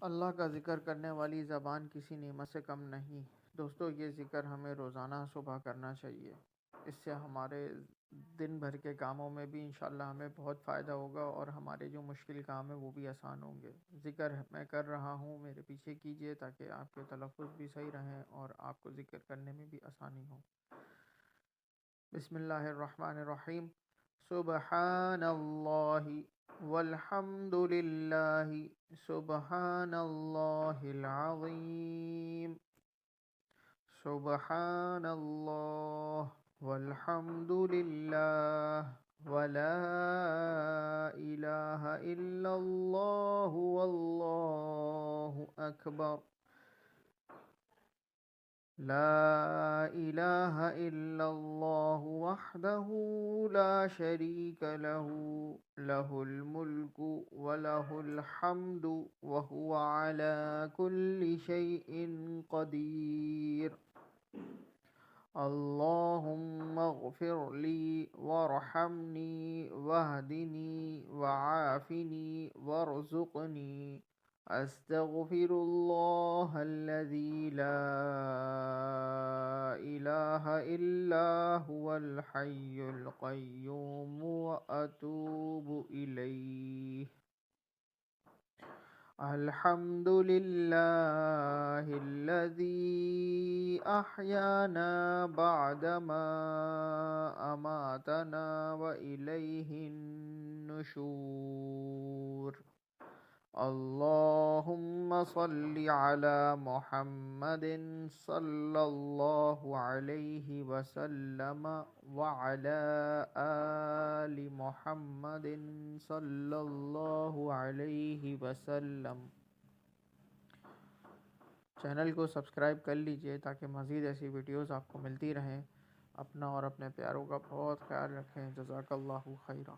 اللہ کا ذکر کرنے والی زبان کسی نعمت سے کم نہیں۔ دوستو، یہ ذکر ہمیں روزانہ صبح کرنا چاہیے۔ اس سے ہمارے دن بھر کے کاموں میں بھی انشاءاللہ ہمیں بہت فائدہ ہوگا اور ہمارے جو مشکل کام ہیں وہ بھی آسان ہوں گے۔ ذکر میں کر رہا ہوں، میرے پیچھے کیجئے تاکہ آپ کے تلفظ بھی صحیح رہیں اور آپ کو ذکر کرنے میں بھی آسانی ہو۔ بسم اللہ الرحمن الرحیم۔ سبحان اللہ والحمد للہ، سبحان اللہ العظیم، سبحان اللہ والحمد للہ، ولا الہ الا اللہ واللہ اکبر، لا الہ الا اللہ وحدہ لا شریک لہ، لہ الملک ولہ الحمد وہو علی کل شیء قدیر۔ اللہم اغفر لی وارحمنی واہدنی وعافنی وارزقنی، استغفر اللہ الذی لا الہ الا هو الحی القیوم واتوب الیہ۔ الحمد للہ الذی احیانا بعدما اماتنا والیہ النشور۔ اللہم صل علی محمد صلی اللہ علیہ وسلم وعلی آل محمد صلی اللہ علیہ وسلم۔ چینل کو سبسکرائب کر لیجئے تاکہ مزید ایسی ویڈیوز آپ کو ملتی رہیں۔ اپنا اور اپنے پیاروں کا بہت خیال رکھیں۔ جزاک اللہ خیرہ۔